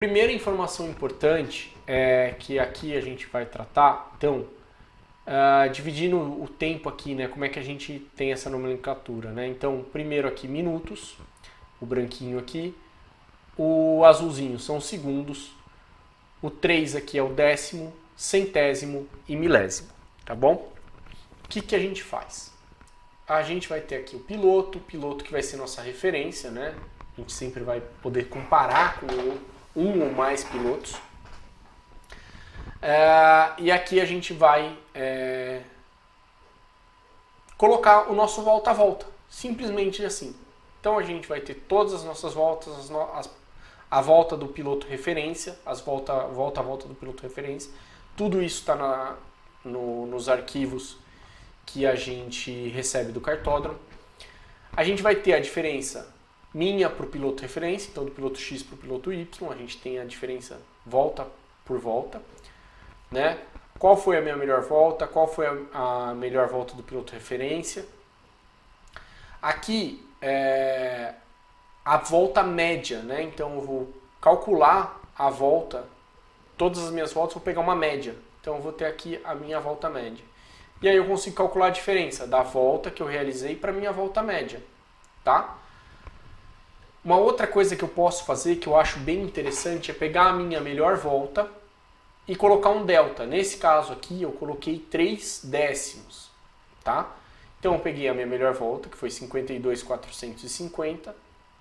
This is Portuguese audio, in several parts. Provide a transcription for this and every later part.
Primeira informação importante é que aqui a gente vai tratar, então, dividindo o tempo aqui, né, como é que a gente tem essa nomenclatura, né? Então, primeiro aqui minutos, o branquinho aqui, o azulzinho são os segundos, o 3 aqui é o décimo, centésimo e milésimo, tá bom? O que a gente faz? A gente vai ter aqui o piloto que vai ser nossa referência, né? A gente sempre vai poder comparar com um ou mais pilotos. E aqui a gente vai colocar o nosso volta a volta, simplesmente assim. Então a gente vai ter todas as nossas voltas, a volta do piloto referência, volta a volta do piloto referência. Tudo isso está nos arquivos que a gente recebe do cartódromo. A gente vai ter a diferença minha para o piloto referência, então do piloto X para o piloto Y, a gente tem a diferença volta por volta, né? Qual foi a minha melhor volta, qual foi a melhor volta do piloto referência. Aqui é a volta média, né? Então eu vou calcular a volta, todas as minhas voltas, vou pegar uma média. Então eu vou ter aqui a minha volta média. E aí eu consigo calcular a diferença da volta que eu realizei para a minha volta média, tá? Uma outra coisa que eu posso fazer, que eu acho bem interessante, é pegar a minha melhor volta e colocar um delta. Nesse caso aqui, eu coloquei 3 décimos, tá? Então eu peguei a minha melhor volta, que foi 52.450,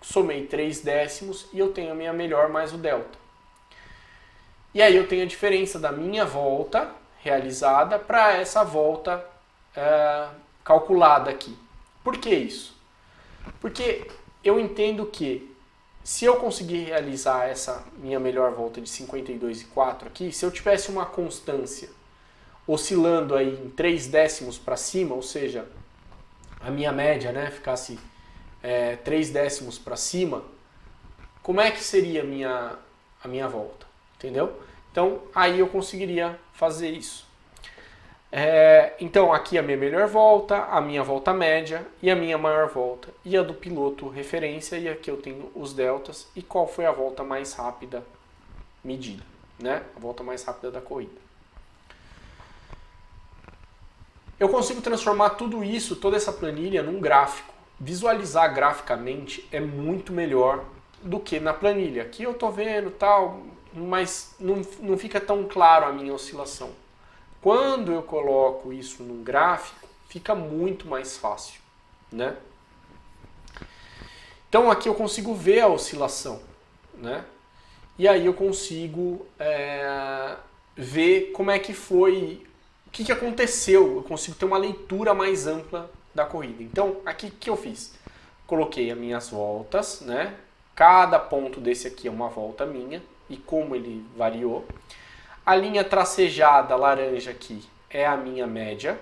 somei 3 décimos e eu tenho a minha melhor mais o delta. E aí eu tenho a diferença da minha volta realizada para essa volta calculada aqui. Por que isso? Porque eu entendo que se eu conseguir realizar essa minha melhor volta de 52,4 aqui, se eu tivesse uma constância oscilando aí em 3 décimos para cima, ou seja, a minha média, né, ficasse 3 décimos para cima, como é que seria a minha volta? Entendeu? Então aí eu conseguiria fazer isso. Então aqui a minha melhor volta, a minha volta média e a minha maior volta. E a do piloto referência, e aqui eu tenho os deltas e qual foi a volta mais rápida medida, né? A volta mais rápida da corrida. Eu consigo transformar tudo isso, toda essa planilha, num gráfico. Visualizar graficamente é muito melhor do que na planilha. Aqui eu estou vendo tal, mas não fica tão claro a minha oscilação. Quando eu coloco isso num gráfico, fica muito mais fácil, né? Então aqui eu consigo ver a oscilação, né? E aí eu consigo ver como é que foi, o que aconteceu. Eu consigo ter uma leitura mais ampla da corrida. Então aqui o que eu fiz? Coloquei as minhas voltas, né? Cada ponto desse aqui é uma volta minha e como ele variou. A linha tracejada laranja aqui é a minha média.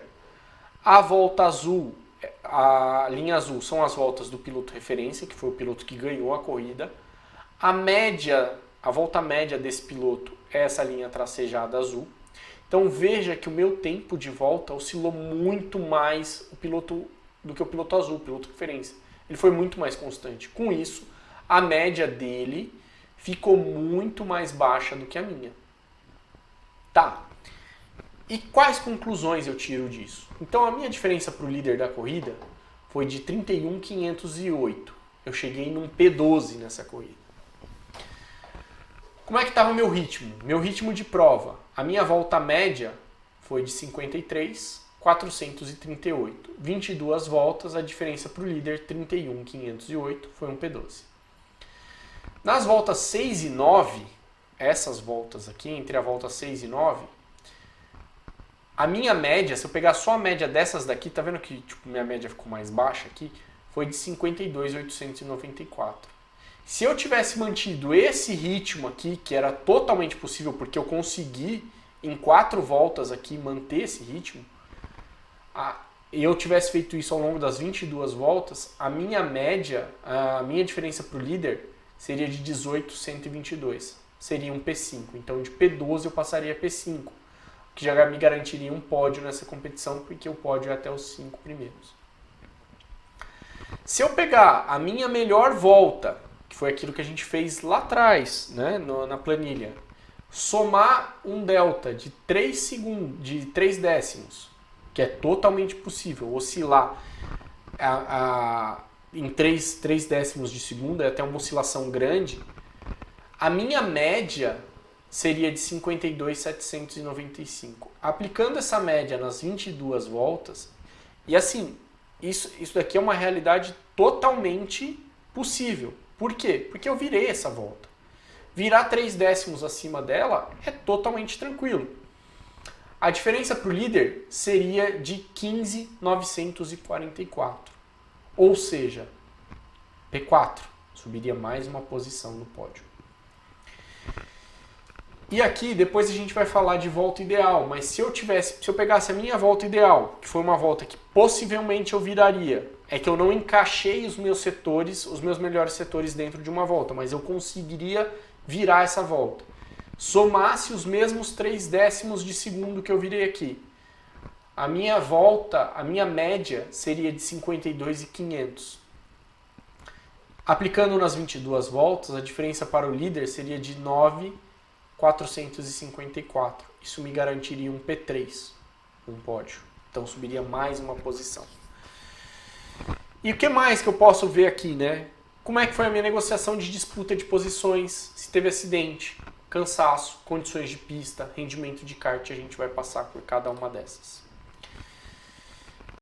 A volta azul, a linha azul são as voltas do piloto referência, que foi o piloto que ganhou a corrida. A média, a volta média desse piloto é essa linha tracejada azul. Então veja que o meu tempo de volta oscilou muito mais do que o piloto azul, o piloto referência. Ele foi muito mais constante. Com isso, a média dele ficou muito mais baixa do que a minha. Tá. E quais conclusões eu tiro disso? Então a minha diferença para o líder da corrida foi de 31.508. Eu cheguei num P12 nessa corrida. Como é que estava o meu ritmo? Meu ritmo de prova. A minha volta média foi de 53.438. 22 voltas, a diferença para o líder 31.508 foi um P12. Nas voltas 6 e 9, essas voltas aqui, entre a volta 6 e 9, a minha média, se eu pegar só a média dessas daqui, tá vendo que tipo, minha média ficou mais baixa aqui? Foi de 52.894. Se eu tivesse mantido esse ritmo aqui, que era totalmente possível, porque eu consegui em 4 voltas aqui manter esse ritmo, e eu tivesse feito isso ao longo das 22 voltas, a minha média, a minha diferença para o líder seria de 18.122. Seria um P5. Então de P12 eu passaria a P5, o que já me garantiria um pódio nessa competição, porque o pódio é até os 5 primeiros. Se eu pegar a minha melhor volta que foi aquilo que a gente fez lá atrás, né, na planilha, somar um delta de 3 décimos, que é totalmente possível, oscilar em 3 décimos de segundo, é até uma oscilação grande, a minha média seria de 52.795. Aplicando essa média nas 22 voltas, e assim, isso daqui é uma realidade totalmente possível. Por quê? Porque eu virei essa volta. Virar 3 décimos acima dela é totalmente tranquilo. A diferença para o líder seria de 15.944. Ou seja, P4 subiria mais uma posição no pódio. E aqui depois a gente vai falar de volta ideal, mas se eu pegasse a minha volta ideal, que foi uma volta que possivelmente eu viraria, é que eu não encaixei os meus melhores setores dentro de uma volta, mas eu conseguiria virar essa volta. Somasse os mesmos 3 décimos de segundo que eu virei aqui, a minha média seria de 52.500. Aplicando nas 22 voltas, a diferença para o líder seria de 9.454. Isso me garantiria um P3, um pódio. Então subiria mais uma posição. E o que mais que eu posso ver aqui, né? Como é que foi a minha negociação de disputa de posições, se teve acidente, cansaço, condições de pista, rendimento de kart, a gente vai passar por cada uma dessas.